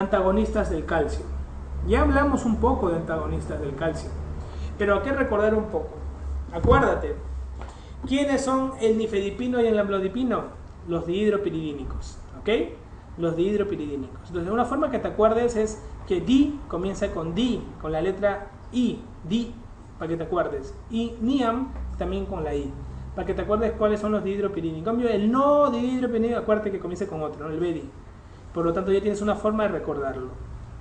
Antagonistas del calcio. Ya hablamos un poco de antagonistas del calcio, pero hay que recordar un poco. Acuérdate, ¿quiénes son el nifedipino y el amlodipino? Los dihidropiridínicos, ¿ok? Los dihidropiridínicos. Entonces, una forma que te acuerdes es que di comienza con di, con la letra i, di, para que te acuerdes. Y niam también con la i, para que te acuerdes cuáles son los dihidropiridínicos. En cambio, el no dihidropiridínico, acuérdate que comienza con otro, ¿no? El bedi. Por lo tanto, ya tienes una forma de recordarlo.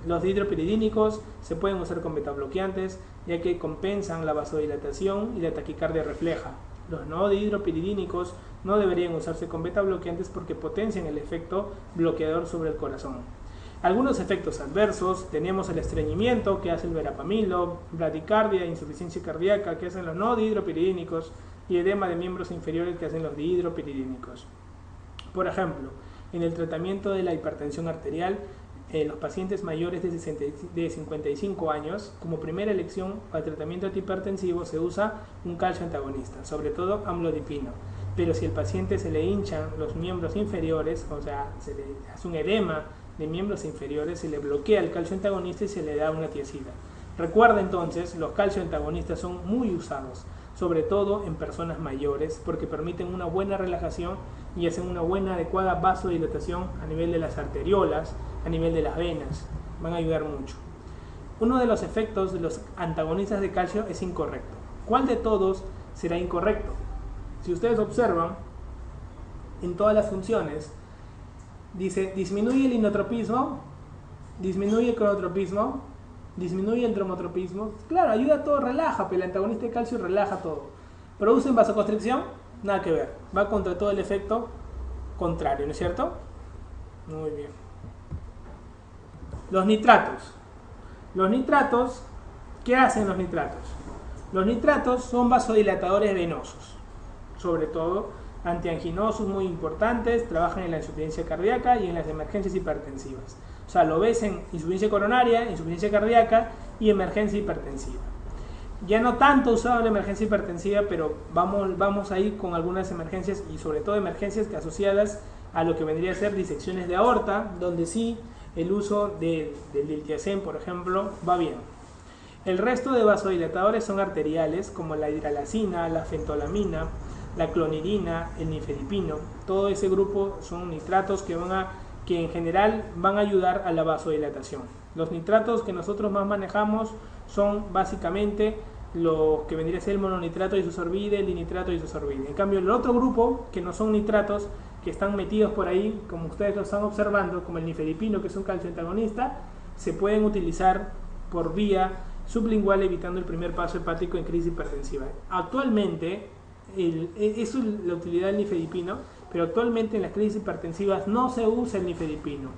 Los dihidropiridínicos se pueden usar con betabloqueantes, ya que compensan la vasodilatación y la taquicardia refleja. Los no dihidropiridínicos no deberían usarse con betabloqueantes porque potencian el efecto bloqueador sobre el corazón. Algunos efectos adversos: tenemos el estreñimiento que hace el verapamilo, bradicardia, insuficiencia cardíaca que hacen los no dihidropiridínicos y edema de miembros inferiores que hacen los dihidropiridínicos. Por ejemplo, en el tratamiento de la hipertensión arterial, los pacientes mayores de 55 años, como primera elección para tratamiento antihipertensivo se usa un calcio antagonista, sobre todo amlodipino. Pero si el paciente se le hinchan los miembros inferiores, o sea, se le hace un edema de miembros inferiores, se le bloquea el calcio antagonista y se le da una tiacida. Recuerda entonces, los calcio antagonistas son muy usados, sobre todo en personas mayores, porque permiten una buena relajación y hacen una buena, adecuada vasodilatación a nivel de las arteriolas, a nivel de las venas. Van a ayudar mucho. Uno de los efectos de los antagonistas de calcio es incorrecto. ¿Cuál de todos será incorrecto? Si ustedes observan, en todas las funciones, dice disminuye el inotropismo, disminuye el cronotropismo, disminuye el dromotropismo. Claro, ayuda a todo, relaja, pero el antagonista de calcio relaja todo. ¿Producen vasoconstricción? Nada que ver, va contra todo el efecto contrario, ¿no es cierto? Muy bien. Los nitratos. Los nitratos, ¿qué hacen los nitratos? Los nitratos son vasodilatadores venosos, sobre todo antianginosos muy importantes, trabajan en la insuficiencia cardíaca y en las emergencias hipertensivas. O sea, lo ves en insuficiencia coronaria, insuficiencia cardíaca y emergencia hipertensiva. Ya no tanto usado en la emergencia hipertensiva, pero vamos a ir con algunas emergencias y sobre todo emergencias que asociadas a lo que vendría a ser disecciones de aorta, donde sí el uso del diltiazem, por ejemplo, va bien. El resto de vasodilatadores son arteriales, como la hidralazina, la fentolamina, la clonidina, el nifedipino. Todo ese grupo son nitratos que en general van a ayudar a la vasodilatación. Los nitratos que nosotros más manejamos son básicamente lo que vendría a ser el mononitrato isosorbide, el dinitrato isosorbide. En cambio, el otro grupo, que no son nitratos, que están metidos por ahí, como ustedes lo están observando, como el nifedipino, que es un calcio antagonista, se pueden utilizar por vía sublingual, evitando el primer paso hepático en crisis hipertensiva. Actualmente, eso es la utilidad del nifedipino, pero actualmente en las crisis hipertensivas no se usa el nifedipino,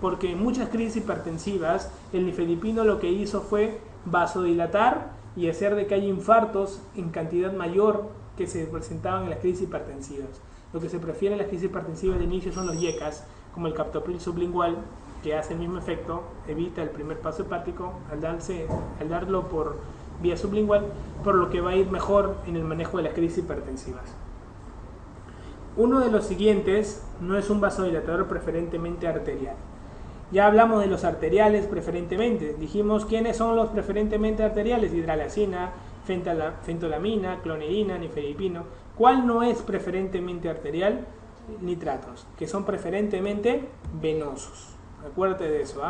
porque en muchas crisis hipertensivas el nifedipino lo que hizo fue vasodilatar y hacer de que haya infartos en cantidad mayor que se presentaban en las crisis hipertensivas. Lo que se prefiere en las crisis hipertensivas de inicio son los YECAS, como el captopril sublingual, que hace el mismo efecto, evita el primer paso hepático al darlo por vía sublingual, por lo que va a ir mejor en el manejo de las crisis hipertensivas. Uno de los siguientes no es un vasodilatador preferentemente arterial. Ya hablamos de los arteriales preferentemente. Dijimos quiénes son los preferentemente arteriales: hidralazina, fentolamina, clonidina, nifedipino. ¿Cuál no es preferentemente arterial? Nitratos, que son preferentemente venosos. Acuérdate de eso,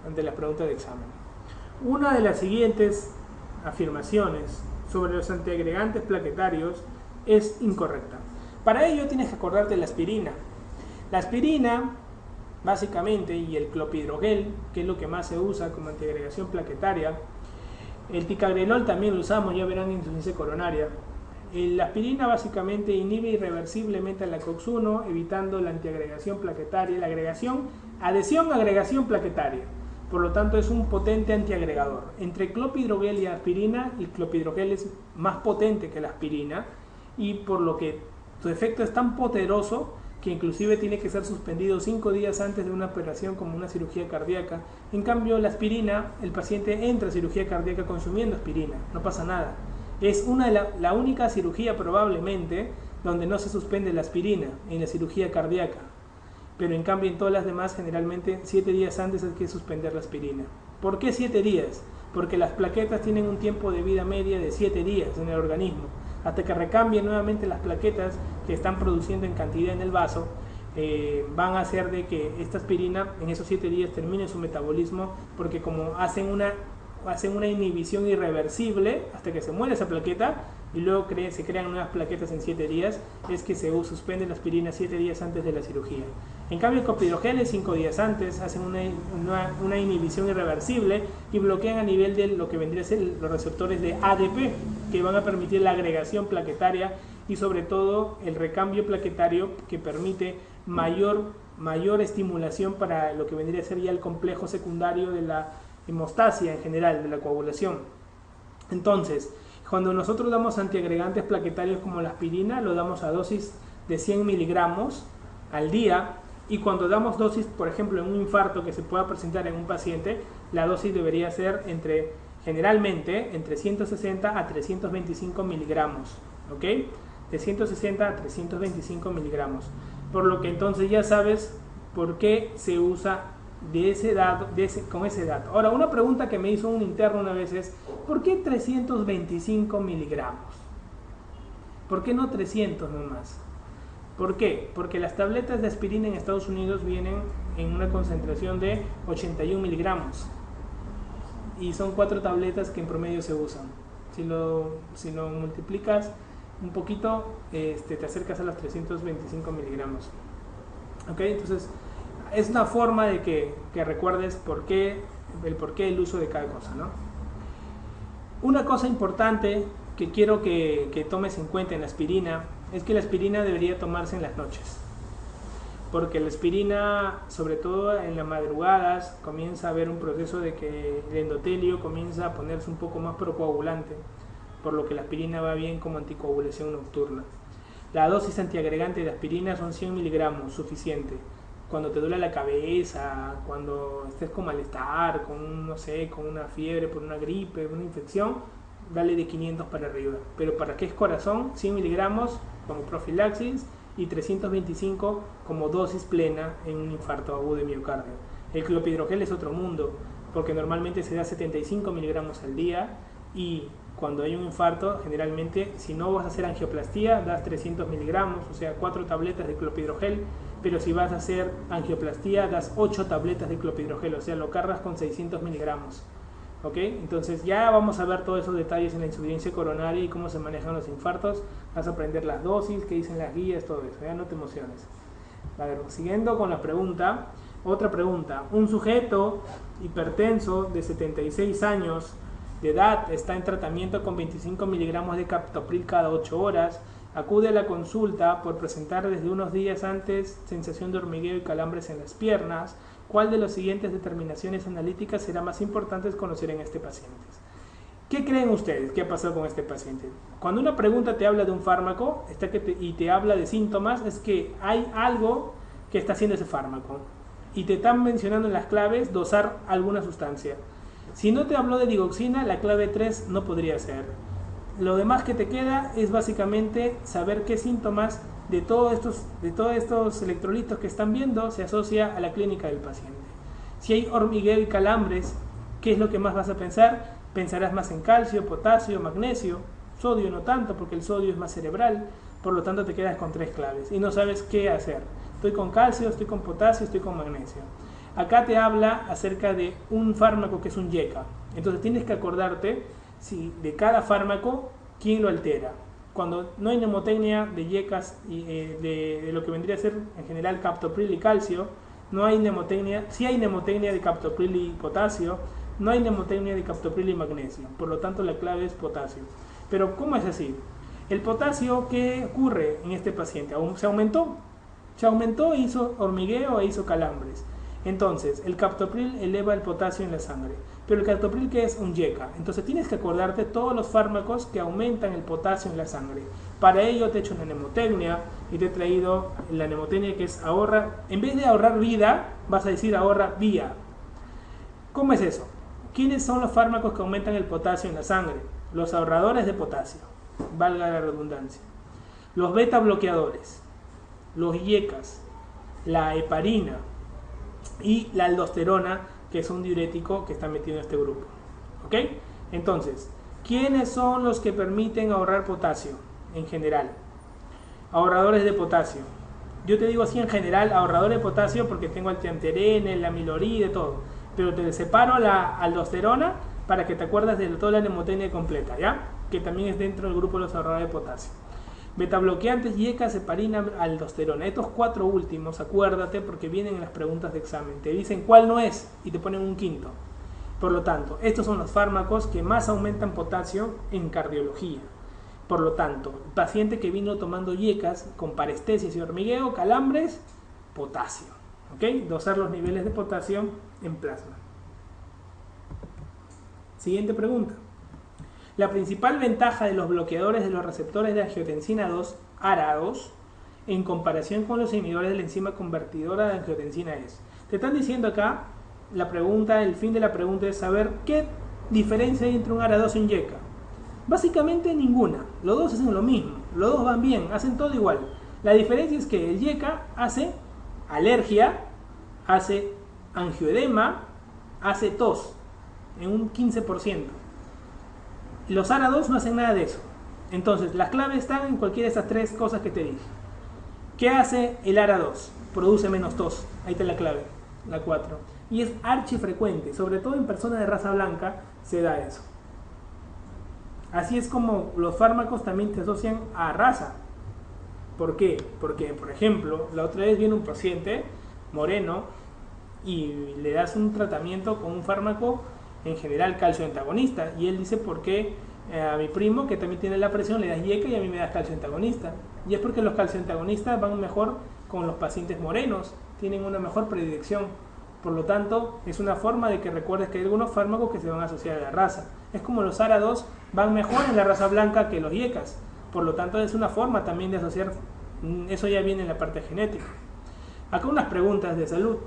ante las preguntas de examen. Una de las siguientes afirmaciones sobre los antiagregantes plaquetarios es incorrecta. Para ello tienes que acordarte de la aspirina. La aspirina, básicamente, y el clopidogrel, que es lo que más se usa como antiagregación plaquetaria. El ticagrelol también lo usamos, ya verán, en insuficiencia coronaria. La aspirina básicamente inhibe irreversiblemente la COX-1, evitando la antiagregación plaquetaria, la adhesión-agregación plaquetaria. Por lo tanto, es un potente antiagregador. Entre clopidogrel y aspirina, el clopidogrel es más potente que la aspirina, y por lo que su efecto es tan poderoso que inclusive tiene que ser suspendido 5 días antes de una operación, como una cirugía cardíaca. En cambio, la aspirina, el paciente entra a cirugía cardíaca consumiendo aspirina, no pasa nada. Es la única cirugía probablemente donde no se suspende la aspirina, en la cirugía cardíaca. pero en cambio en todas las demás generalmente 7 días antes hay que suspender la aspirina. ¿Por qué 7 días? Porque las plaquetas tienen un tiempo de vida media de 7 días en el organismo, hasta que recambien nuevamente las plaquetas que están produciendo en cantidad en el vaso. Van a hacer de que esta aspirina en esos 7 días termine su metabolismo, porque como hacen una inhibición irreversible hasta que se muere esa plaqueta y luego se crean nuevas plaquetas en 7 días, es que se suspende la aspirina 7 días antes de la cirugía. En cambio el clopidogrel es 5 días antes, hacen una inhibición irreversible y bloquean a nivel de lo que vendría a ser los receptores de ADP, que van a permitir la agregación plaquetaria y sobre todo el recambio plaquetario, que permite mayor estimulación para lo que vendría a ser ya el complejo secundario de la hemostasia en general, de la coagulación. Entonces, cuando nosotros damos antiagregantes plaquetarios como la aspirina, lo damos a dosis de 100 miligramos al día, y cuando damos dosis, por ejemplo, en un infarto que se pueda presentar en un paciente, la dosis debería ser generalmente entre 160 a 325 miligramos, ¿ok? De 160 a 325 miligramos. Por lo que entonces ya sabes por qué se usa con ese dato. Ahora, una pregunta que me hizo un interno una vez es: ¿por qué 325 miligramos? ¿Por qué no 300 nomás? ¿Por qué? Porque las tabletas de aspirina en Estados Unidos vienen en una concentración de 81 miligramos y son 4 tabletas que en promedio se usan. Si lo multiplicas un poquito, te acercas a los 325 miligramos. ¿Ok? Entonces es una forma de que recuerdes el porqué del uso de cada cosa, ¿no? Una cosa importante que quiero que tomes en cuenta en la aspirina es que la aspirina debería tomarse en las noches, porque la aspirina, sobre todo en las madrugadas, comienza a haber un proceso de que el endotelio comienza a ponerse un poco más procoagulante, por lo que la aspirina va bien como anticoagulación nocturna. La dosis antiagregante de aspirina son 100 miligramos, suficiente. Cuando te duele la cabeza, cuando estés con malestar, con una fiebre por una gripe, una infección, dale de 500 para arriba. Pero para qué es corazón, 100 miligramos como profilaxis y 325 como dosis plena en un infarto agudo de miocardio. El clopidogrel es otro mundo, porque normalmente se da 75 miligramos al día, y cuando hay un infarto, generalmente, si no vas a hacer angioplastía, das 300 miligramos, o sea, 4 tabletas de clopidogrel, pero si vas a hacer angioplastía, das 8 tabletas de clopidogrel, o sea, lo cargas con 600 miligramos. ¿Ok? Entonces ya vamos a ver todos esos detalles en la insuficiencia coronaria y cómo se manejan los infartos. Vas a aprender las dosis, qué dicen las guías, todo eso, ya no te emociones. A ver, siguiendo con la pregunta, otra pregunta. Un sujeto hipertenso de 76 años de edad está en tratamiento con 25 miligramos de captopril cada 8 horas. Acude a la consulta por presentar desde unos días antes sensación de hormigueo y calambres en las piernas. ¿Cuál de las siguientes determinaciones analíticas será más importante conocer en este paciente? ¿Qué creen ustedes que ha pasado con este paciente? Cuando una pregunta te habla de un fármaco y te habla de síntomas, es que hay algo que está haciendo ese fármaco y te están mencionando en las claves dosar alguna sustancia. Si no te habló de digoxina, la clave 3 no podría ser. Lo demás que te queda es básicamente saber qué síntomas de todos estos electrolitos que están viendo se asocia a la clínica del paciente. Si hay hormigueo y calambres, ¿qué es lo que más vas a pensar? Pensarás más en calcio, potasio, magnesio, sodio no tanto, porque el sodio es más cerebral, por lo tanto te quedas con 3 claves y no sabes qué hacer. Estoy con calcio, estoy con potasio, estoy con magnesio. Acá te habla acerca de un fármaco que es un YECA, entonces tienes que acordarte de cada fármaco quién lo altera. Cuando no hay nemotecnia de YECAs y de lo que vendría a ser en general captopril y calcio, no hay nemotecnia. Si hay nemotecnia de captopril y potasio, no hay nemotecnia de captopril y magnesio, por lo tanto la clave es potasio. Pero ¿cómo es así? El potasio, ¿qué ocurre en este paciente? Se aumentó, hizo hormigueo e hizo calambres. Entonces, el captopril eleva el potasio en la sangre. Pero el captopril, ¿qué es? Un YECA. Entonces tienes que acordarte todos los fármacos que aumentan el potasio en la sangre. Para ello te he hecho una nemotecnia y te he traído la nemotecnia, que es ahorra. En vez de ahorrar vida, vas a decir ahorra vía. ¿Cómo es eso? ¿Quiénes son los fármacos que aumentan el potasio en la sangre? Los ahorradores de potasio, valga la redundancia. Los beta bloqueadores, los YECAs, la heparina y la aldosterona, que es un diurético que está metido en este grupo. ¿Ok? Entonces, ¿quiénes son los que permiten ahorrar potasio en general? Ahorradores de potasio. Yo te digo así en general, ahorradores de potasio porque tengo el tianterene, el amiloride, todo. Pero te separo la aldosterona para que te acuerdes de toda la mnemotecnia completa, ¿ya? Que también es dentro del grupo de los ahorradores de potasio. Betabloqueantes, YECAS, heparina, aldosterona. Estos 4 últimos, acuérdate porque vienen en las preguntas de examen. Te dicen cuál no es y te ponen un quinto. Por lo tanto, estos son los fármacos que más aumentan potasio en cardiología. Por lo tanto, el paciente que vino tomando YECAS con parestesis y hormigueo, calambres, potasio. ¿Ok? Dosar los niveles de potasio en plasma. Siguiente pregunta. La principal ventaja de los bloqueadores de los receptores de angiotensina 2, ARA2, en comparación con los inhibidores de la enzima convertidora de angiotensina es. Te están diciendo acá, la pregunta, el fin de la pregunta es saber qué diferencia hay entre un ARA2 y un YECA. Básicamente ninguna, los dos hacen lo mismo, los dos van bien, hacen todo igual. La diferencia es que el YECA hace alergia, hace angioedema, hace tos, en un 15%. Los ARA2 no hacen nada de eso. Entonces, las claves están en cualquiera de estas 3 cosas que te dije. ¿Qué hace el ARA2? Produce menos tos, ahí está la clave, la 4. Y es archifrecuente, sobre todo en personas de raza blanca se da eso. Así es como los fármacos también te asocian a raza. ¿Por qué? Porque, por ejemplo, la otra vez viene un paciente moreno y le das un tratamiento con un fármaco, en general calcio antagonista, y él dice por qué a mi primo, que también tiene la presión, le das YECA y a mí me das calcio antagonista. Y es porque los calcio antagonistas van mejor con los pacientes morenos, tienen una mejor predilección. Por lo tanto, es una forma de que recuerdes que hay algunos fármacos que se van a asociar a la raza. Es como los ARA2 van mejor en la raza blanca que los YECAS. Por lo tanto, es una forma también de asociar. Eso ya viene en la parte genética. Acá unas preguntas de salud.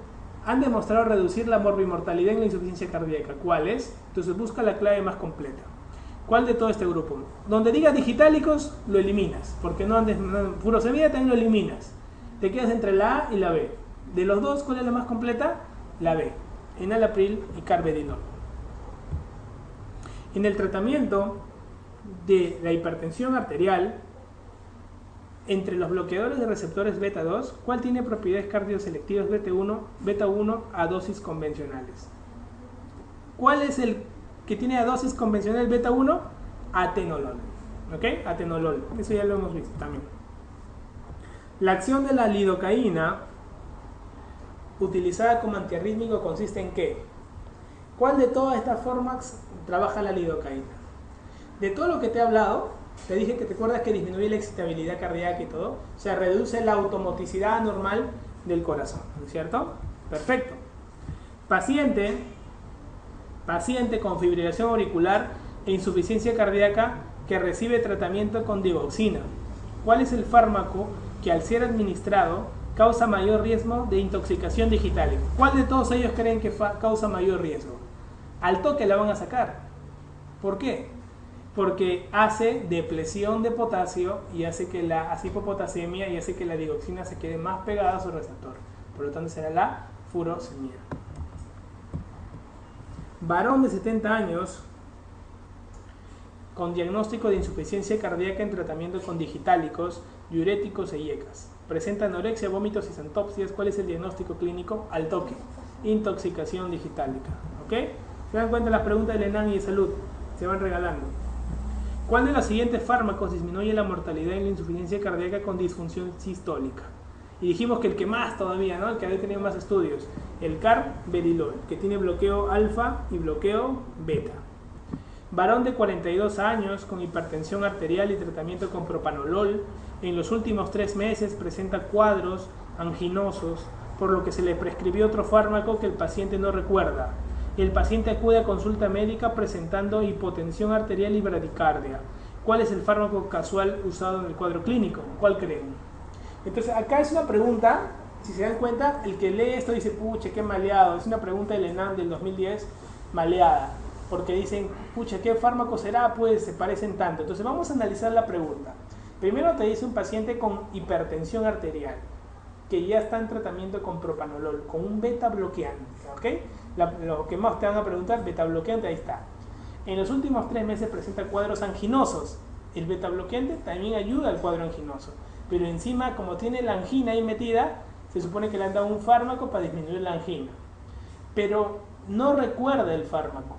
Han demostrado reducir la morbimortalidad en la insuficiencia cardíaca. ¿Cuál es? Entonces busca la clave más completa. ¿Cuál de todo este grupo? Donde diga digitálicos, lo eliminas. Porque no andes furosemida, también lo eliminas. Te quedas entre la A y la B. De los dos, ¿cuál es la más completa? La B. Enalapril y carvedilol. En el tratamiento de la hipertensión arterial, entre los bloqueadores de receptores beta 2, ¿cuál tiene propiedades cardioselectivas beta 1 a dosis convencionales? ¿Cuál es el que tiene a dosis convencional beta 1? Atenolol. ¿Ok? Atenolol. Eso ya lo hemos visto también. La acción de la lidocaína utilizada como antiarrítmico consiste en ¿qué? ¿Cuál de todas estas formas trabaja la lidocaína? De todo lo que te he hablado, te dije que te acuerdas que disminuye la excitabilidad cardíaca y todo, o sea, reduce la automoticidad normal del corazón, ¿no es cierto? Perfecto. Paciente con fibrilación auricular e insuficiencia cardíaca que recibe tratamiento con digoxina. ¿Cuál es el fármaco que al ser administrado causa mayor riesgo de intoxicación digital? ¿Cuál de todos ellos creen que causa mayor riesgo? Al toque la van a sacar. ¿Por qué? Porque hace depresión de potasio y hace que la hipopotasemia y hace que la digoxina se quede más pegada a su receptor. Por lo tanto será la furosemida. Varón de 70 años con diagnóstico de insuficiencia cardíaca en tratamiento con digitálicos, diuréticos e YECAS. Presenta anorexia, vómitos y santopsias. ¿Cuál es el diagnóstico clínico? Al toque. Intoxicación digitálica. ¿Ok? ¿Se dan cuenta las preguntas del ENAN y de salud? Se van regalando. ¿Cuál de los siguientes fármacos disminuye la mortalidad en la insuficiencia cardíaca con disfunción sistólica? Y dijimos que el que más todavía, ¿no? El que había tenido más estudios. El carvedilol, que tiene bloqueo alfa y bloqueo beta. Varón de 42 años con hipertensión arterial y tratamiento con propanolol. En los últimos 3 meses presenta cuadros anginosos, por lo que se le prescribió otro fármaco que el paciente no recuerda. El paciente acude a consulta médica presentando hipotensión arterial y bradicardia. ¿Cuál es el fármaco casual usado en el cuadro clínico? ¿Cuál creen? Entonces acá es una pregunta, si se dan cuenta, el que lee esto dice, pucha, qué maleado. Es una pregunta del ENAM del 2010, maleada. Porque dicen, pucha, ¿qué fármaco será? Pues se parecen tanto. Entonces vamos a analizar la pregunta. Primero te dice un paciente con hipertensión arterial. que ya está en tratamiento con propanolol, con un beta bloqueante, ¿ok? Lo que más te van a preguntar, beta bloqueante, ahí está. En los últimos 3 meses presenta cuadros anginosos. El beta bloqueante también ayuda al cuadro anginoso, pero encima, como tiene la angina ahí metida, se supone que le han dado un fármaco para disminuir la angina, pero no recuerda el fármaco.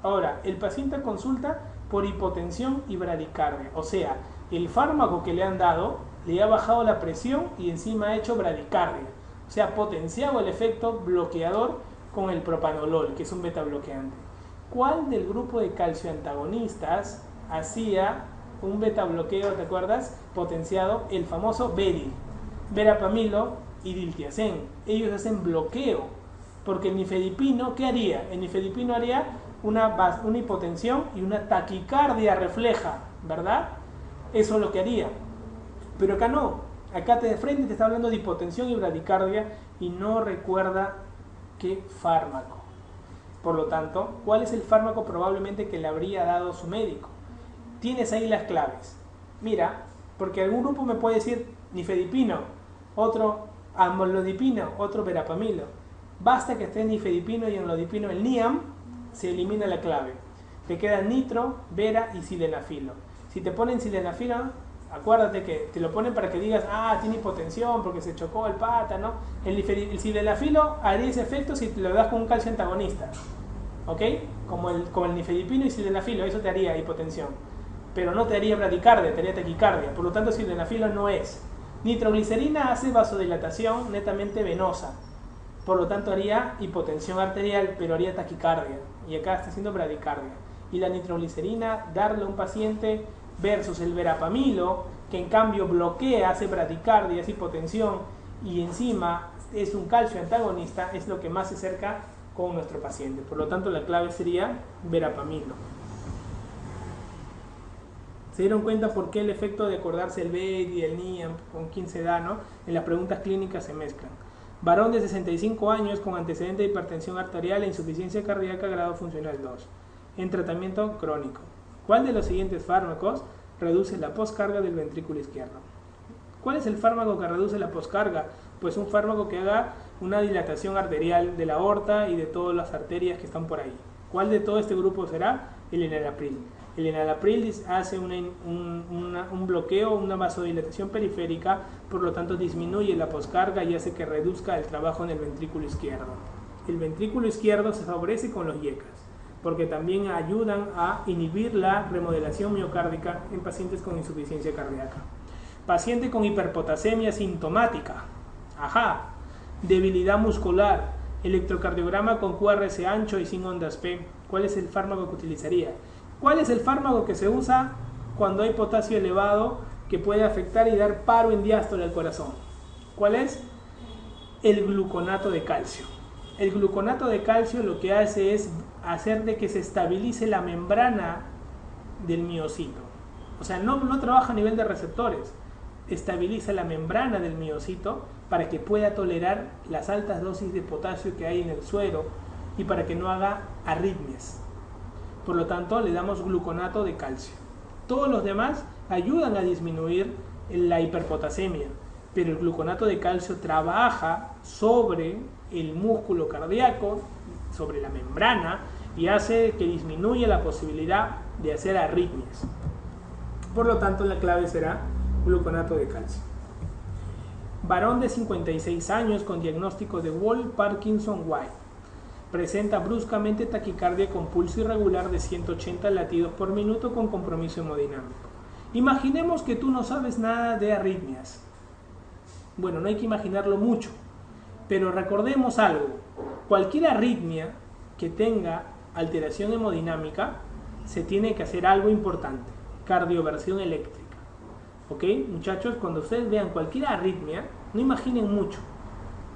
Ahora, el paciente consulta por hipotensión y bradicardia, o sea, el fármaco que le han dado le ha bajado la presión y encima ha hecho bradicardia, o sea, potenciado el efecto bloqueador con el propanolol, que es un beta bloqueante. ¿Cuál del grupo de calcio antagonistas hacía un beta bloqueo, te acuerdas? Potenciado, el famoso BEDI, verapamilo y diltiazem. Ellos hacen bloqueo, porque el nifedipino, ¿qué haría? El nifedipino haría una hipotensión y una taquicardia refleja, ¿verdad? Eso es lo que haría. Pero acá no, acá de frente te está hablando de hipotensión y bradicardia y no recuerda qué fármaco. Por lo tanto, ¿cuál es el fármaco probablemente que le habría dado su médico? Tienes ahí las claves. Mira, porque algún grupo me puede decir nifedipino, otro amlodipino, otro verapamilo. Basta que esté nifedipino y amlodipino, el NIAM, se elimina la clave. Te quedan nitro, vera y sildenafilo. Si te ponen sildenafilo, acuérdate que te lo ponen para que digas, tiene hipotensión porque se chocó el pata, ¿no? El sildenafilo haría ese efecto si te lo das con un calcio antagonista, ¿ok? Como el nifedipino y sildenafilo, eso te haría hipotensión, pero no te haría bradicardia, te haría taquicardia. Por lo tanto, sildenafilo no es. Nitroglicerina hace vasodilatación netamente venosa, por lo tanto haría hipotensión arterial, pero haría taquicardia, y acá está haciendo bradicardia. Y la nitroglicerina, darle a un paciente versus el verapamilo, que en cambio bloquea, hace bradicardia, hace hipotensión y encima es un calcio antagonista, es lo que más se acerca con nuestro paciente. Por lo tanto, la clave sería verapamilo. ¿Se dieron cuenta por qué el efecto de acordarse el BED y el NIAM, con quién se da, ¿no? En las preguntas clínicas se mezclan. Varón de 65 años con antecedente de hipertensión arterial e insuficiencia cardíaca grado funcional 2, en tratamiento crónico. ¿Cuál de los siguientes fármacos reduce la poscarga del ventrículo izquierdo? ¿Cuál es el fármaco que reduce la poscarga? Pues un fármaco que haga una dilatación arterial de la aorta y de todas las arterias que están por ahí. ¿Cuál de todo este grupo será? El enalapril. El enalapril hace un bloqueo, una vasodilatación periférica, por lo tanto disminuye la poscarga y hace que reduzca el trabajo en el ventrículo izquierdo. El ventrículo izquierdo se favorece con los YECAs, porque también ayudan a inhibir la remodelación miocárdica en pacientes con insuficiencia cardíaca. Paciente con hiperpotasemia sintomática, debilidad muscular, electrocardiograma con QRS ancho y sin ondas P. ¿Cuál es el fármaco que utilizaría? ¿Cuál es el fármaco que se usa cuando hay potasio elevado que puede afectar y dar paro en diástole al corazón? ¿Cuál es? El gluconato de calcio. El gluconato de calcio lo que hace es hacer de que se estabilice la membrana del miocito. O sea, no trabaja a nivel de receptores, estabiliza la membrana del miocito para que pueda tolerar las altas dosis de potasio que hay en el suero y para que no haga arritmias. Por lo tanto, le damos gluconato de calcio. Todos los demás ayudan a disminuir la hiperpotasemia, pero el gluconato de calcio trabaja sobre el músculo cardíaco, sobre la membrana, y hace que disminuya la posibilidad de hacer arritmias. Por lo tanto, la clave será gluconato de calcio. Varón de 56 años con diagnóstico de Wall-Parkinson-White. Presenta bruscamente taquicardia con pulso irregular de 180 latidos por minuto con compromiso hemodinámico. Imaginemos que tú no sabes nada de arritmias. Bueno, no hay que imaginarlo mucho, pero recordemos algo. Cualquier arritmia que tenga alteración hemodinámica, se tiene que hacer algo importante: cardioversión eléctrica. ¿Ok? Muchachos, cuando ustedes vean cualquier arritmia, no imaginen mucho.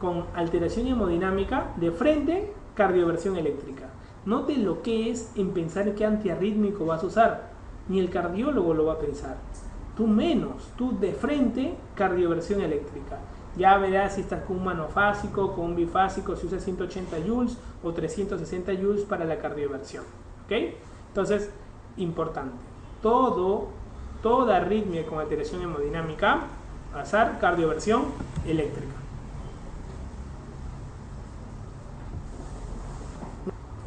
Con alteración hemodinámica, de frente, cardioversión eléctrica. No te bloquees en pensar qué antiarrítmico vas a usar, ni el cardiólogo lo va a pensar. Tú menos, tú de frente, cardioversión eléctrica. Ya verás si estás con un monofásico, con un bifásico, si usas 180 joules o 360 joules para la cardioversión. ¿Ok? Entonces, importante. Toda arritmia con alteración hemodinámica, pasar cardioversión eléctrica.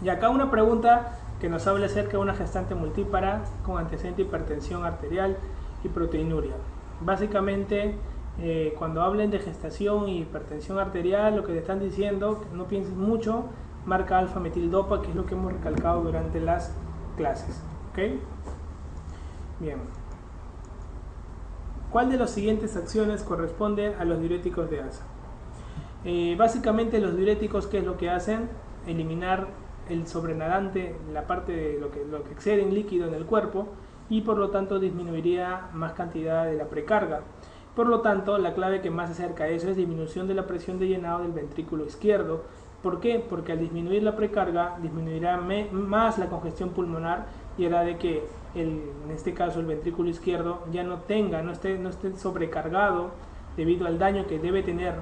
Y acá una pregunta que nos habla acerca de una gestante multípara con antecedente de hipertensión arterial y proteinuria. Básicamente, cuando hablen de gestación y hipertensión arterial, lo que te están diciendo, que no pienses mucho, marca alfa-metildopa, que es lo que hemos recalcado durante las clases. ¿Ok? Bien. ¿Cuál de las siguientes acciones corresponde a los diuréticos de ASA? Básicamente los diuréticos, ¿qué es lo que hacen? Eliminar el sobrenadante, la parte de lo que excede en líquido en el cuerpo, y por lo tanto disminuiría más cantidad de la precarga. Por lo tanto, la clave que más se acerca a eso es disminución de la presión de llenado del ventrículo izquierdo. ¿Por qué? Porque al disminuir la precarga disminuirá más la congestión pulmonar y hará de que en este caso el ventrículo izquierdo ya no esté sobrecargado debido al daño que debe tener,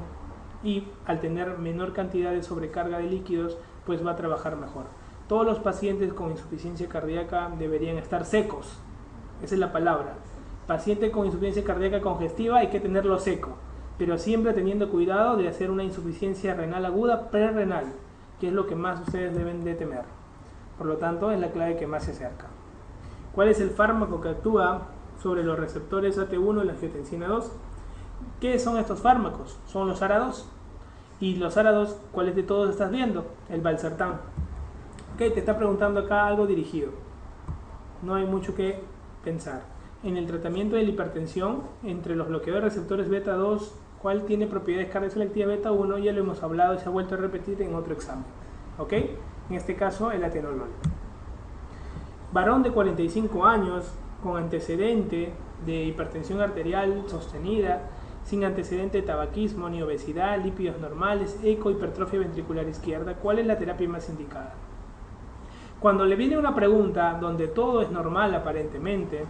y al tener menor cantidad de sobrecarga de líquidos pues va a trabajar mejor. Todos los pacientes con insuficiencia cardíaca deberían estar secos, esa es la palabra. Paciente con insuficiencia cardíaca congestiva hay que tenerlo seco, pero siempre teniendo cuidado de hacer una insuficiencia renal aguda prerrenal, que es lo que más ustedes deben de temer. Por lo tanto, es la clave que más se acerca. ¿Cuál es el fármaco que actúa sobre los receptores AT1 y la angiotensina 2? ¿Qué son estos fármacos? Son los ARA2. Y los ARA2, ¿cuáles de todos estás viendo? El valsartán. Ok, te está preguntando acá algo dirigido. No hay mucho que pensar. En el tratamiento de la hipertensión, entre los bloqueadores de receptores beta 2, ¿cuál tiene propiedades cardioselectivas beta 1? Ya lo hemos hablado y se ha vuelto a repetir en otro examen. ¿Ok? En este caso, el atenolol. Varón de 45 años, con antecedente de hipertensión arterial sostenida, sin antecedente de tabaquismo ni obesidad, lípidos normales, eco, hipertrofia ventricular izquierda, ¿cuál es la terapia más indicada? Cuando le viene una pregunta donde todo es normal aparentemente,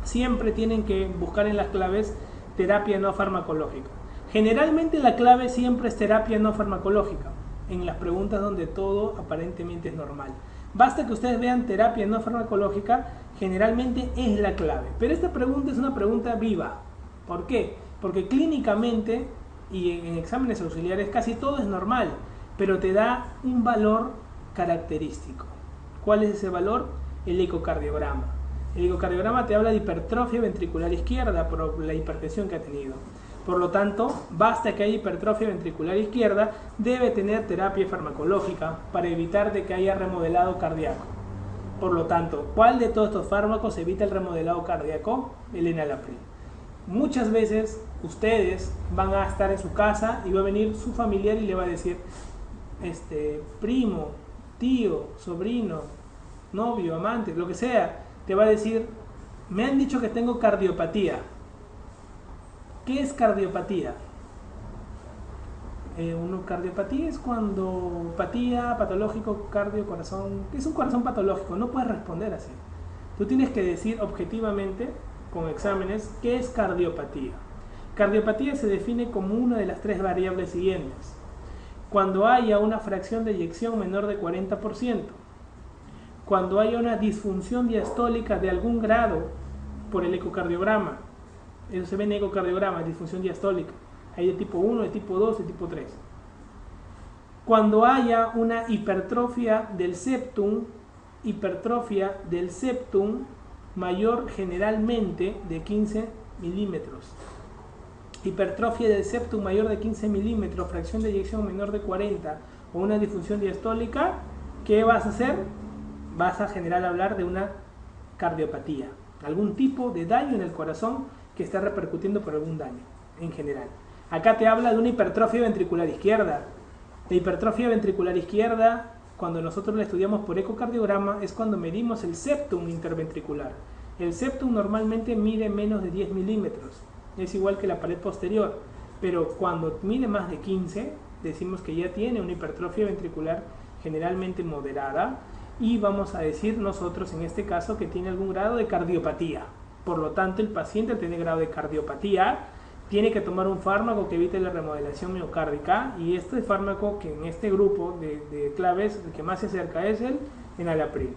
siempre tienen que buscar en las claves terapia no farmacológica. Generalmente la clave siempre es terapia no farmacológica, en las preguntas donde todo aparentemente es normal. Basta que ustedes vean terapia no farmacológica, generalmente es la clave. Pero esta pregunta es una pregunta viva. ¿Por qué? Porque clínicamente y en exámenes auxiliares casi todo es normal, pero te da un valor característico. ¿Cuál es ese valor? El ecocardiograma. El ecocardiograma te habla de hipertrofia ventricular izquierda por la hipertensión que ha tenido. Por lo tanto, basta que haya hipertrofia ventricular izquierda, debe tener terapia farmacológica para evitar de que haya remodelado cardíaco. Por lo tanto, ¿cuál de todos estos fármacos evita el remodelado cardíaco? El enalapril. Muchas veces ustedes van a estar en su casa y va a venir su familiar y le va a decir, primo, tío, sobrino, novio, amante, lo que sea, te va a decir, me han dicho que tengo cardiopatía. ¿Qué es cardiopatía? Cardiopatía es cuando patológico, cardio, corazón, es un corazón patológico, no puedes responder así. Tú tienes que decir objetivamente, con exámenes, ¿qué es cardiopatía? Cardiopatía se define como una de las tres variables siguientes. Cuando haya una fracción de eyección menor de 40%, cuando haya una disfunción diastólica de algún grado por el ecocardiograma, eso se ve en ecocardiograma, disfunción diastólica, hay de tipo 1, de tipo 2, de tipo 3. Cuando haya una hipertrofia del septum mayor generalmente de 15 milímetros. Hipertrofia del septum mayor de 15 milímetros, fracción de eyección menor de 40 o una disfunción diastólica, ¿qué vas a hacer? Vas a hablar de una cardiopatía, algún tipo de daño en el corazón que está repercutiendo por algún daño en general. Acá te habla de una hipertrofia ventricular izquierda. La hipertrofia ventricular izquierda, cuando nosotros la estudiamos por ecocardiograma, es cuando medimos el septum interventricular. El septum normalmente mide menos de 10 milímetros, es igual que la pared posterior, pero cuando mide más de 15, decimos que ya tiene una hipertrofia ventricular generalmente moderada, y vamos a decir nosotros en este caso que tiene algún grado de cardiopatía. Por lo tanto, el paciente tiene grado de cardiopatía, tiene que tomar un fármaco que evite la remodelación miocárdica, y este fármaco que en este grupo de claves el que más se acerca es el enalapril.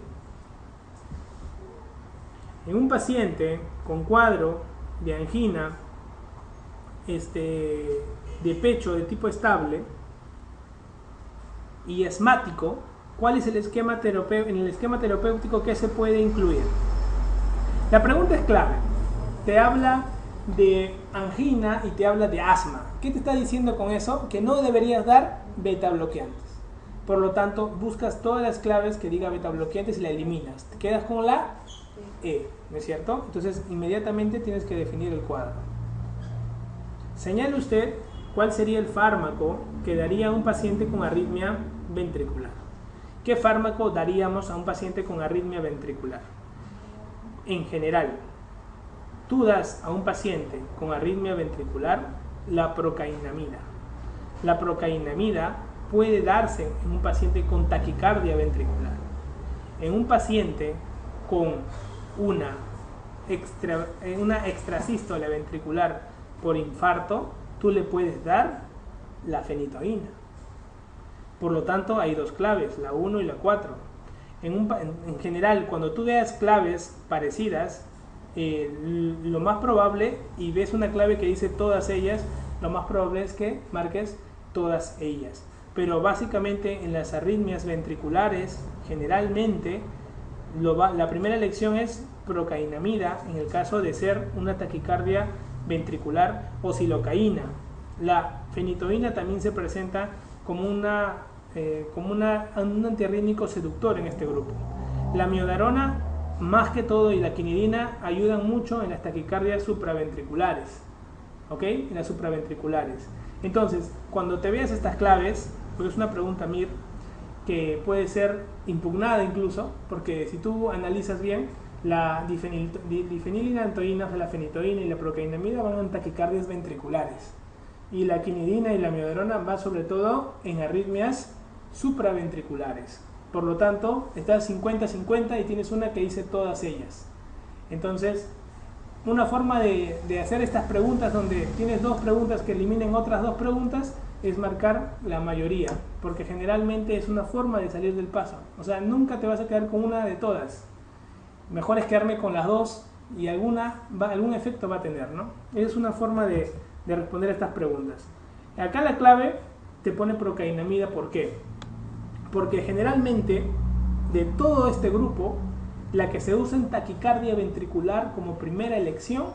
En un paciente con cuadro de angina de pecho de tipo estable y asmático, ¿Cuál es el esquema terapéutico? En el esquema terapéutico, ¿qué se puede incluir? La pregunta es clave. Te habla de angina y te habla de asma. ¿Qué te está diciendo con eso? Que no deberías dar beta bloqueantes. Por lo tanto, buscas todas las claves que diga beta bloqueantes y la eliminas. Te quedas con la E, ¿no es cierto? Entonces, inmediatamente tienes que definir el cuadro. Señale usted cuál sería el fármaco que daría a un paciente con arritmia ventricular. ¿Qué fármaco daríamos a un paciente con arritmia ventricular? En general, tú das a un paciente con arritmia ventricular la procainamida. La procainamida puede darse en un paciente con taquicardia ventricular. En un paciente con una extrasístole ventricular por infarto, tú le puedes dar la fenitoína. Por lo tanto, hay dos claves, la 1 y la 4. En general, cuando tú veas claves parecidas, lo más probable, y ves una clave que dice todas ellas, lo más probable es que marques todas ellas. Pero básicamente en las arritmias ventriculares, generalmente, la primera elección es procainamida en el caso de ser una taquicardia ventricular o silocaína. La fenitoína también se presenta como un antiarrítmico seductor en este grupo. La miodarona, más que todo, y la quinidina ayudan mucho en las taquicardias supraventriculares. ¿Ok? En las supraventriculares. Entonces, cuando te veas estas claves, porque es una pregunta, Mir, que puede ser impugnada incluso, porque si tú analizas bien, la difenilinantoína, o sea, la fenitoína y la procainamida van en taquicardias ventriculares. Y la quinidina y la miodarona van sobre todo en arritmias supraventriculares. Por lo tanto, estás 50-50 y tienes una que dice todas ellas. Entonces, una forma de hacer estas preguntas donde tienes dos preguntas que eliminen otras dos preguntas es marcar la mayoría, porque generalmente es una forma de salir del paso. O sea, nunca te vas a quedar con una de todas. Mejor es quedarme con las dos y algún efecto va a tener, ¿no? Es una forma de responder a estas preguntas. Acá la clave te pone procainamida. ¿Por qué? Porque generalmente de todo este grupo, la que se usa en taquicardia ventricular como primera elección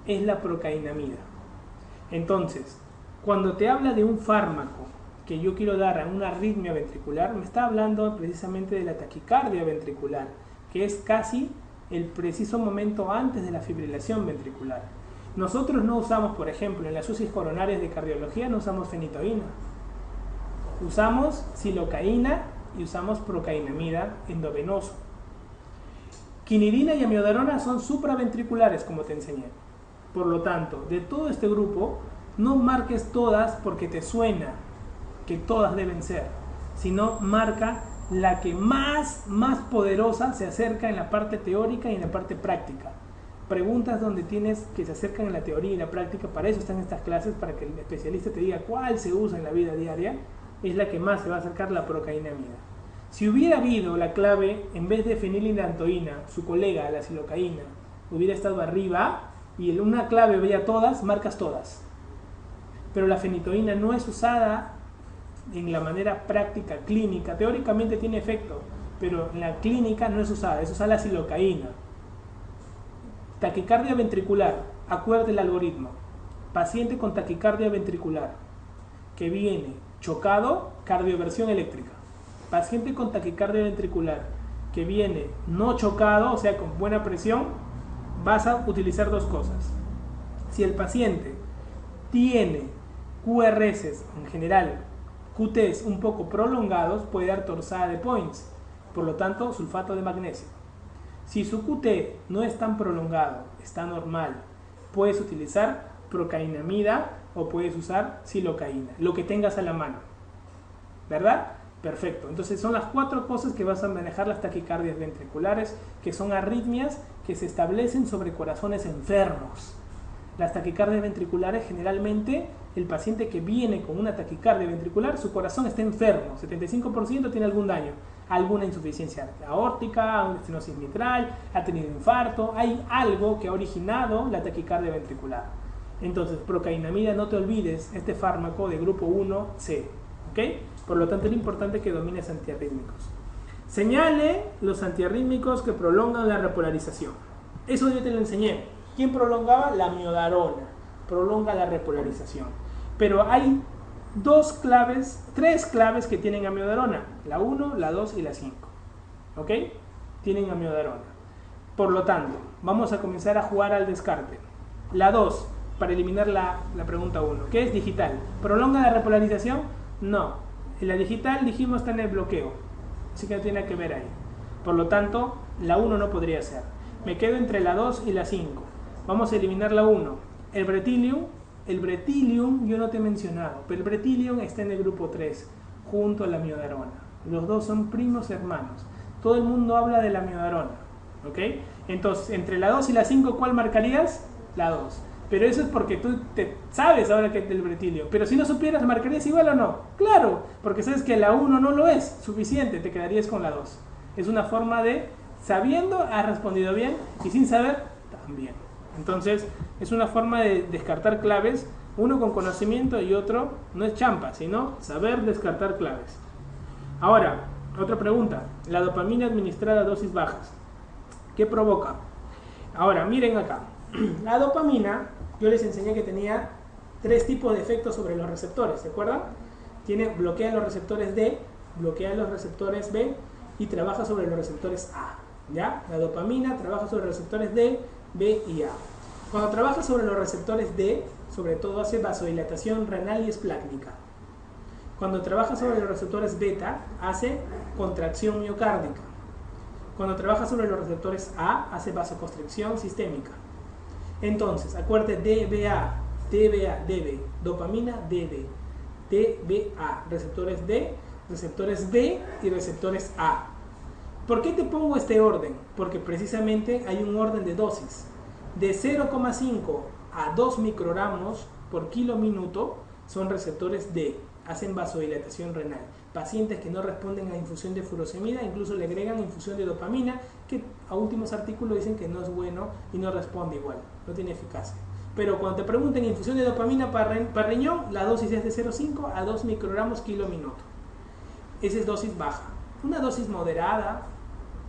es la procainamida. Entonces, cuando te habla de un fármaco que yo quiero dar a una arritmia ventricular, me está hablando precisamente de la taquicardia ventricular, que es casi el preciso momento antes de la fibrilación ventricular. Nosotros no usamos, por ejemplo, en las UCIs coronarias de cardiología no usamos fenitoína. Usamos silocaína y usamos procainamida endovenoso. Quinidina y amiodarona son supraventriculares, como te enseñé. Por lo tanto, de todo este grupo, no marques todas porque te suena que todas deben ser, sino marca la que más poderosa se acerca en la parte teórica y en la parte práctica. Preguntas donde tienes que se acercan en la teoría y la práctica, para eso están estas clases, para que el especialista te diga cuál se usa en la vida diaria, es la que más se va a acercar la procainamida. Si hubiera habido la clave, en vez de fenilinantoína, su colega, la silocaína, hubiera estado arriba, y una clave veía todas, marcas todas. Pero la fenitoína no es usada en la manera práctica, clínica. Teóricamente tiene efecto, pero en la clínica no es usada, es usada la silocaína. Taquicardia ventricular, acuérdate el algoritmo. Paciente con taquicardia ventricular que viene chocado, cardioversión eléctrica. Paciente con taquicardia ventricular que viene no chocado, o sea, con buena presión, vas a utilizar dos cosas. Si el paciente tiene QRS en general, QTs un poco prolongados, puede dar torsada de Points, por lo tanto, sulfato de magnesio. Si su QT no es tan prolongado, está normal, puedes utilizar procainamida o puedes usar silocaína, lo que tengas a la mano, ¿verdad? Perfecto. Entonces son las 4 cosas que vas a manejar las taquicardias ventriculares, que son arritmias que se establecen sobre corazones enfermos. Las taquicardias ventriculares, generalmente el paciente que viene con una taquicardia ventricular, su corazón está enfermo, 75% tiene algún daño, alguna insuficiencia aórtica, una estenosis mitral, ha tenido infarto, hay algo que ha originado la taquicardia ventricular. Entonces, procainamida, no te olvides, este fármaco de grupo 1C, ¿ok? Por lo tanto, es importante que domines antiarrítmicos. Señale los antiarrítmicos que prolongan la repolarización. Eso yo te lo enseñé. ¿Quién prolongaba? La amiodarona. Prolonga la repolarización. Pero hay tres claves que tienen amiodarona. La 1, la 2 y la 5. ¿Ok? Tienen amiodarona. Por lo tanto, vamos a comenzar a jugar al descarte. La 2, para eliminar la pregunta 1. ¿Qué es digital? ¿Prolonga la repolarización? No. En la digital dijimos está en el bloqueo. Así que no tiene que ver ahí. Por lo tanto, la 1 no podría ser. Me quedo entre la 2 y la 5. Vamos a eliminar la 1. El bretilium yo no te he mencionado, pero el bretilium está en el grupo 3, junto a la amiodarona. Los dos son primos hermanos. Todo el mundo habla de la amiodarona. ¿Ok? Entonces, entre la 2 y la 5, ¿cuál marcarías? La 2. Pero eso es porque tú sabes ahora que es del bretilio. Pero si no supieras, ¿marcarías igual o no? Claro, porque sabes que la 1 no lo es suficiente, te quedarías con la 2. Es una forma de, sabiendo, has respondido bien, y sin saber, también. Entonces, es una forma de descartar claves, uno con conocimiento y otro, no es champa, sino saber descartar claves. Ahora, otra pregunta. La dopamina administrada a dosis bajas, ¿qué provoca? Ahora, miren acá. La dopamina, yo les enseñé que tenía 3 tipos de efectos sobre los receptores, ¿se acuerdan? Bloquea los receptores D, bloquea los receptores B y trabaja sobre los receptores A. ¿Ya? La dopamina trabaja sobre los receptores D, B y A. Cuando trabaja sobre los receptores D, sobre todo hace vasodilatación renal y esplácnica. Cuando trabaja sobre los receptores beta, hace contracción miocárdica. Cuando trabaja sobre los receptores A, hace vasoconstricción sistémica. Entonces, acuérdate, DBA, DB, dopamina, DB, DBA, receptores D, receptores B y receptores A. ¿Por qué te pongo este orden? Porque precisamente hay un orden de dosis. De 0,5 a 2 microgramos por kilo minuto son receptores D, hacen vasodilatación renal. Pacientes que no responden a infusión de furosemida, incluso le agregan infusión de dopamina, que a últimos artículos dicen que no es bueno y no responde igual, no tiene eficacia. Pero cuando te pregunten infusión de dopamina para riñón, la dosis es de 0,5 a 2 microgramos kilo minuto. Esa es dosis baja. Una dosis moderada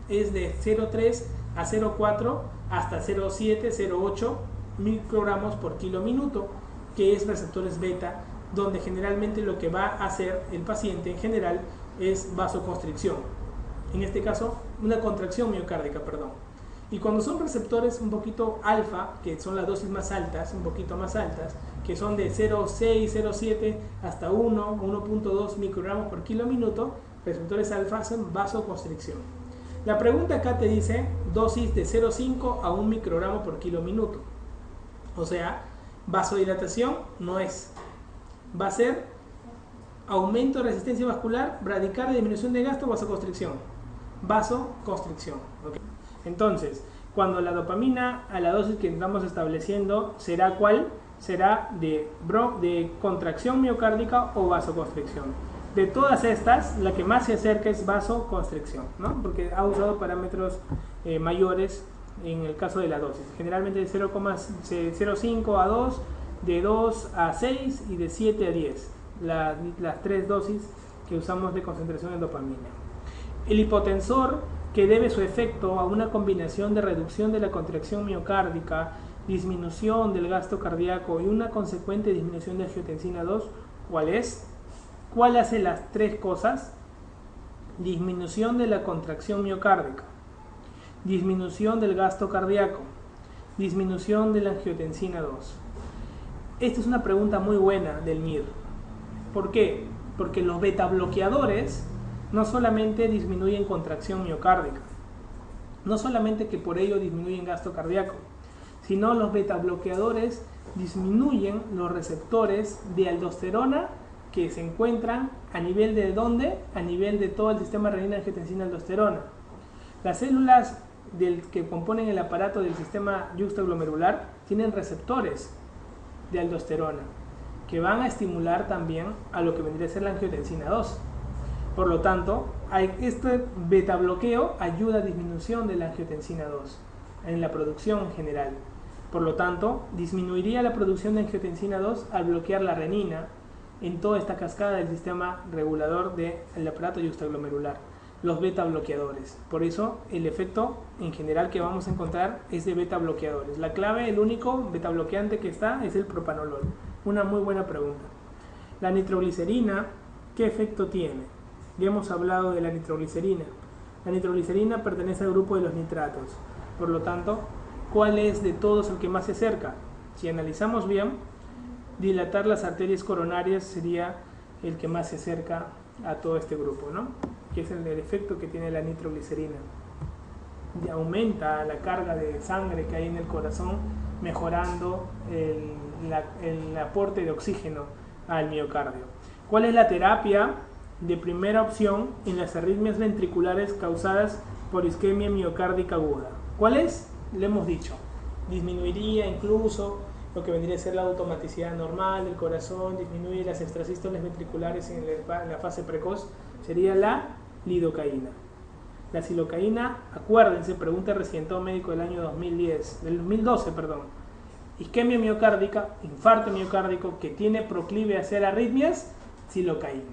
es de 0,3 a 0,4 hasta 0,7, 0,8 microgramos por kilo minuto, que es receptores beta, donde generalmente lo que va a hacer el paciente en general es vasoconstricción. En este caso, una contracción miocárdica, perdón. Y cuando son receptores un poquito alfa, que son las dosis más altas, un poquito más altas, que son de 0,6, 0,7 hasta 1, 1,2 microgramos por kilo minuto, receptores alfa hacen vasoconstricción. La pregunta acá te dice dosis de 0,5 a 1 microgramo por kilo minuto. O sea, vasodilatación no es. Va a ser aumento de resistencia vascular, bradicardia, disminución de gasto, vasoconstricción. Vasoconstricción. ¿Okay? Entonces, cuando la dopamina a la dosis que estamos estableciendo, ¿será cuál? Será de contracción miocárdica o vasoconstricción. De todas estas, la que más se acerca es vasoconstricción, ¿no? Porque ha usado parámetros mayores en el caso de la dosis. Generalmente de 0,05 a 2, de 2 a 6 y de 7 a 10. Las 3 dosis que usamos de concentración de dopamina. El hipotensor, que debe su efecto a una combinación de reducción de la contracción miocárdica, disminución del gasto cardíaco y una consecuente disminución de angiotensina 2, ¿cuál es? ¿Cuál hace las 3 cosas? Disminución de la contracción miocárdica, disminución del gasto cardíaco, disminución de la angiotensina 2. Esta es una pregunta muy buena del MIR. ¿Por qué? Porque los beta bloqueadores no solamente disminuyen contracción miocárdica, no solamente que por ello disminuyen gasto cardíaco, sino los beta bloqueadores disminuyen los receptores de aldosterona que se encuentran a nivel de ¿dónde? A nivel de todo el sistema renina, angiotensina, aldosterona. Las células que componen el aparato del sistema yuxtaglomerular tienen receptores de aldosterona que van a estimular también a lo que vendría a ser la angiotensina 2. Por lo tanto, este beta bloqueo ayuda a disminución de la angiotensina 2 en la producción en general. Por lo tanto, disminuiría la producción de angiotensina 2 al bloquear la renina, en toda esta cascada del sistema regulador del aparato yuxtaglomerular, los beta bloqueadores. Por eso el efecto en general que vamos a encontrar es de beta bloqueadores. La clave, el único beta bloqueante que está es el propanolol. Una muy buena pregunta. La nitroglicerina, ¿qué efecto tiene? Ya hemos hablado de la nitroglicerina. La nitroglicerina pertenece al grupo de los nitratos. Por lo tanto, ¿cuál es de todos el que más se acerca? Si analizamos bien, dilatar las arterias coronarias sería el que más se acerca a todo este grupo, ¿no? Que es el efecto que tiene la nitroglicerina. Y aumenta la carga de sangre que hay en el corazón, mejorando el aporte de oxígeno al miocardio. ¿Cuál es la terapia de primera opción en las arritmias ventriculares causadas por isquemia miocárdica aguda? ¿Cuál es? Le hemos dicho. Disminuiría incluso lo que vendría a ser la automaticidad normal del corazón, disminuye las extrasístoles ventriculares en la fase precoz, sería la lidocaína. La silocaína, acuérdense, pregunta reciente médico del año 2012, isquemia miocárdica, infarto miocárdico que tiene proclive a hacer arritmias, silocaína.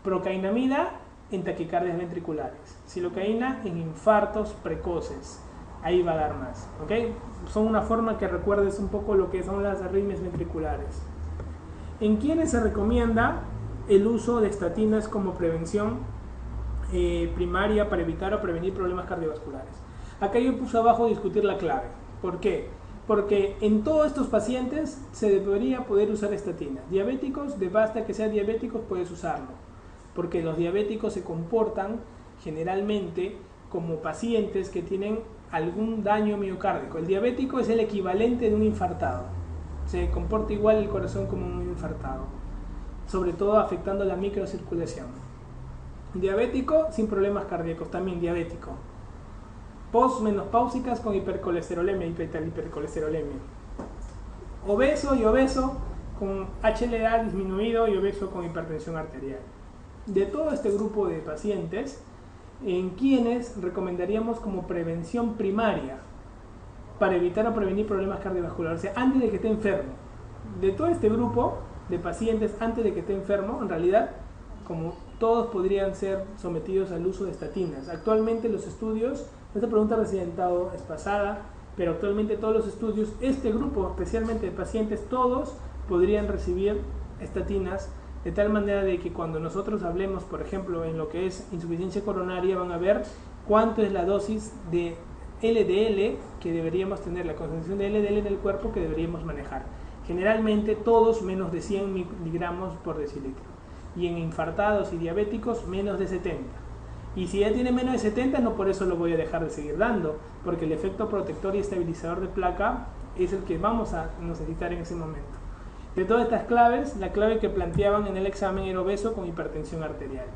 Procainamida en taquicardias ventriculares, silocaína en infartos precoces. Ahí va a dar más, ¿ok? Son una forma que recuerdes un poco lo que son las arritmias ventriculares. ¿En quiénes se recomienda el uso de estatinas como prevención primaria para evitar o prevenir problemas cardiovasculares? Acá yo puse abajo discutir la clave. ¿Por qué? Porque en todos estos pacientes se debería poder usar estatinas. Diabéticos, de basta que sean diabéticos, puedes usarlo. Porque los diabéticos se comportan generalmente como pacientes que tienen algún daño miocárdico. El diabético es el equivalente de un infartado. Se comporta igual el corazón como un infartado, sobre todo afectando la microcirculación. Diabético sin problemas cardíacos, también diabético. Postmenopáusicas con hipercolesterolemia, hipercolesterolemia. Obeso y obeso con HLA disminuido y obeso con hipertensión arterial. De todo este grupo de pacientes, en quienes recomendaríamos como prevención primaria para evitar o prevenir problemas cardiovasculares, o sea, antes de que esté enfermo. De todo este grupo de pacientes, antes de que esté enfermo, en realidad, como todos podrían ser sometidos al uso de estatinas. Actualmente los estudios, esta pregunta recién es pasada, pero actualmente todos los estudios, este grupo especialmente de pacientes, todos podrían recibir estatinas, de tal manera de que cuando nosotros hablemos, por ejemplo, en lo que es insuficiencia coronaria, van a ver cuánto es la dosis de LDL que deberíamos tener, la concentración de LDL en el cuerpo que deberíamos manejar. Generalmente todos menos de 100 miligramos por decilitro. Y en infartados y diabéticos menos de 70. Y si ya tiene menos de 70, no por eso lo voy a dejar de seguir dando, porque el efecto protector y estabilizador de placa es el que vamos a necesitar en ese momento. De todas estas claves, la clave que planteaban en el examen era obeso con hipertensión arterial.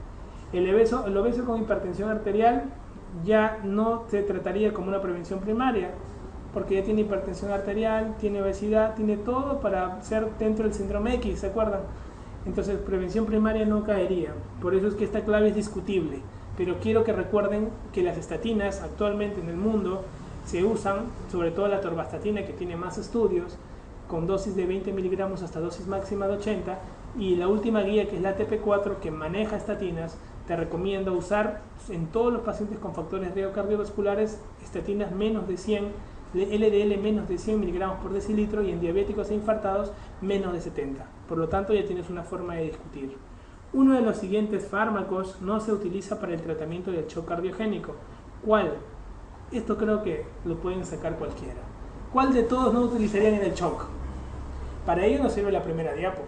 El obeso con hipertensión arterial ya no se trataría como una prevención primaria, porque ya tiene hipertensión arterial, tiene obesidad, tiene todo para ser dentro del síndrome X, ¿se acuerdan? Entonces prevención primaria no caería. Por eso es que esta clave es discutible, pero quiero que recuerden que las estatinas actualmente en el mundo se usan, sobre todo la atorvastatina, que tiene más estudios, con dosis de 20 miligramos hasta dosis máxima de 80, y la última guía, que es la ATP4, que maneja estatinas, te recomiendo usar en todos los pacientes con factores de riesgo cardiovasculares estatinas menos de 100, LDL menos de 100 miligramos por decilitro, y en diabéticos e infartados menos de 70. Por lo tanto, ya tienes una forma de discutir. Uno de los siguientes fármacos no se utiliza para el tratamiento del shock cardiogénico. ¿Cuál? Esto creo que lo pueden sacar cualquiera. ¿Cuál de todos no utilizarían en el shock? Para ello nos sirve la primera diapo,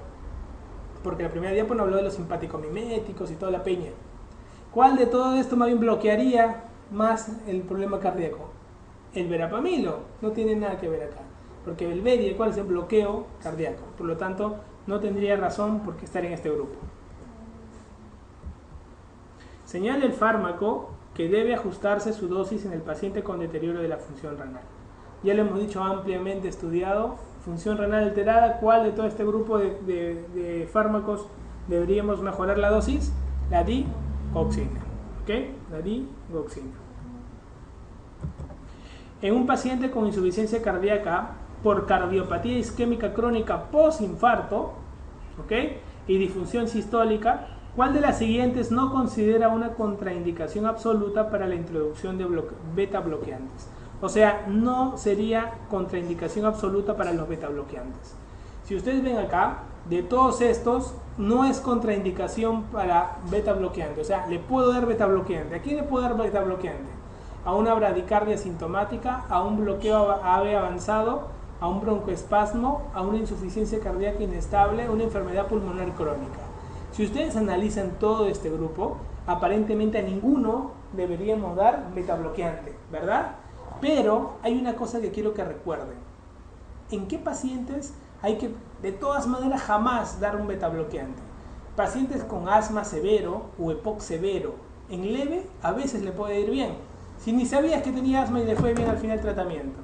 porque la primera diapo nos habló de los simpático-miméticos y toda la peña. ¿Cuál de todo esto más bien bloquearía más el problema cardíaco? El verapamilo. No tiene nada que ver acá, porque el Bedia, ¿cuál es el bloqueo cardíaco? Por lo tanto, no tendría razón por qué estar en este grupo. Señala el fármaco que debe ajustarse su dosis en el paciente con deterioro de la función renal. Ya lo hemos dicho, ampliamente estudiado. Función renal alterada, ¿cuál de todo este grupo de fármacos deberíamos mejorar la dosis? La digoxina. ¿Ok? La digoxina. En un paciente con insuficiencia cardíaca por cardiopatía isquémica crónica posinfarto, ¿ok? Y disfunción sistólica, ¿cuál de las siguientes no considera una contraindicación absoluta para la introducción de beta bloqueantes? O sea, no sería contraindicación absoluta para los beta bloqueantes. Si ustedes ven acá, de todos estos, no es contraindicación para beta bloqueante. O sea, le puedo dar beta bloqueante. ¿A quién le puedo dar beta bloqueante? A una bradicardia sintomática, a un bloqueo AV avanzado, a un broncoespasmo, a una insuficiencia cardíaca inestable, a una enfermedad pulmonar crónica. Si ustedes analizan todo este grupo, aparentemente a ninguno deberíamos dar beta bloqueante, ¿verdad? Pero hay una cosa que quiero que recuerden. ¿En qué pacientes hay que, de todas maneras, jamás dar un beta bloqueante? Pacientes con asma severo o EPOC severo. En leve, a veces le puede ir bien. Si ni sabías que tenía asma y le fue bien al final del tratamiento.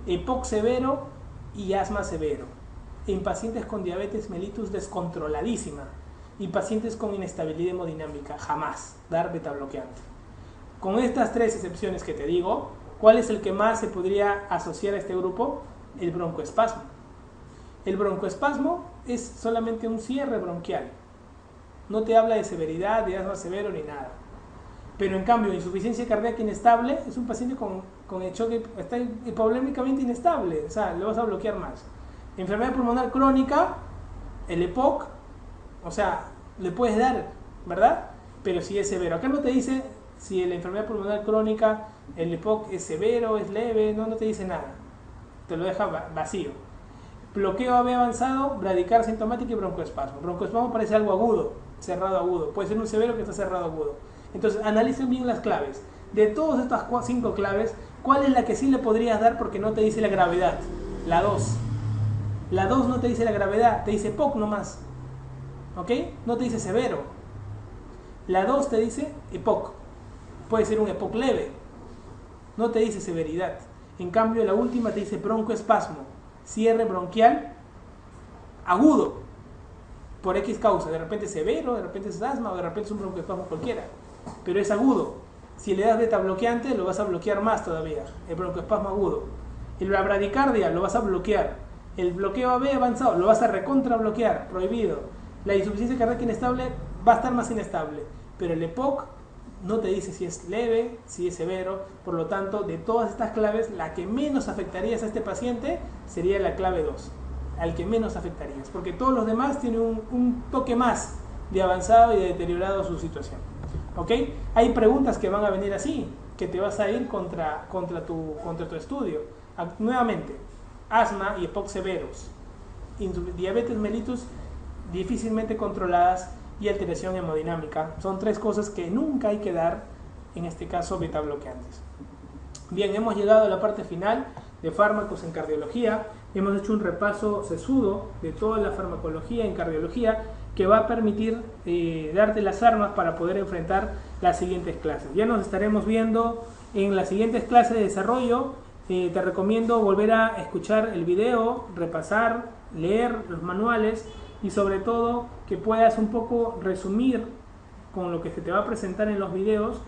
EPOC severo y asma severo. En pacientes con diabetes mellitus descontroladísima. Y pacientes con inestabilidad hemodinámica, jamás dar beta bloqueante. Con estas tres excepciones que te digo, ¿cuál es el que más se podría asociar a este grupo? El broncoespasmo. El broncoespasmo es solamente un cierre bronquial. No te habla de severidad, de asma severo ni nada. Pero en cambio, insuficiencia cardíaca inestable es un paciente con el choque, está hipoglémicamente inestable, o sea, le vas a bloquear más. Enfermedad pulmonar crónica, el EPOC, o sea, le puedes dar, ¿verdad? Pero si es severo. Acá no te dice si la enfermedad pulmonar crónica, el EPOC es severo, es leve, no te dice nada. Te lo deja vacío. Bloqueo AV avanzado, bradicardia sintomática y broncoespasmo. Broncoespasmo parece algo agudo, cerrado agudo. Puede ser un severo que está cerrado agudo. Entonces, analicen bien las claves. De todas estas 5 claves, ¿cuál es la que sí le podrías dar porque no te dice la gravedad? La 2. La 2 no te dice la gravedad, te dice EPOC nomás. ¿Ok? No te dice severo. La 2 te dice EPOC. Puede ser un EPOC leve. No te dice severidad. En cambio, la última te dice broncoespasmo. Cierre bronquial agudo. Por X causa. De repente severo, de repente es asma o de repente es un broncoespasmo cualquiera. Pero es agudo. Si le das beta bloqueante, lo vas a bloquear más todavía. El broncoespasmo agudo. La bradicardia lo vas a bloquear. El bloqueo AV avanzado lo vas a recontra bloquear. Prohibido. La insuficiencia cardíaca inestable va a estar más inestable. Pero el EPOC no te dice si es leve, si es severo. Por lo tanto, de todas estas claves, la que menos afectarías a este paciente sería la clave 2. Al que menos afectarías. Porque todos los demás tienen un toque más de avanzado y de deteriorado su situación. ¿Ok? Hay preguntas que van a venir así, que te vas a ir contra tu estudio. Nuevamente, asma y EPOC severos. Diabetes mellitus difícilmente controladas y alteración hemodinámica. Son 3 cosas que nunca hay que dar, en este caso beta bloqueantes. Bien, hemos llegado a la parte final de fármacos en cardiología. Hemos hecho un repaso sesudo de toda la farmacología en cardiología que va a permitir darte las armas para poder enfrentar las siguientes clases. Ya nos estaremos viendo en las siguientes clases de desarrollo. Te recomiendo volver a escuchar el video, repasar, leer los manuales y sobre todo que puedas un poco resumir con lo que se te va a presentar en los videos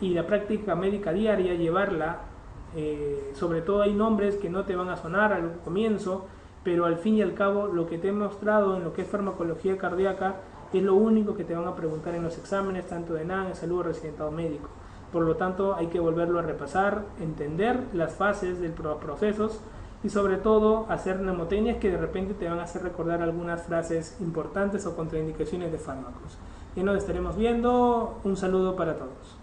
y la práctica médica diaria, llevarla. Sobre todo hay nombres que no te van a sonar al comienzo, pero al fin y al cabo lo que te he mostrado en lo que es farmacología cardíaca es lo único que te van a preguntar en los exámenes, tanto de NAN, en salud o residentado médico. Por lo tanto, hay que volverlo a repasar, entender las fases de los procesos y sobre todo hacer mnemotecnias que de repente te van a hacer recordar algunas frases importantes o contraindicaciones de fármacos. Ya nos estaremos viendo. Un saludo para todos.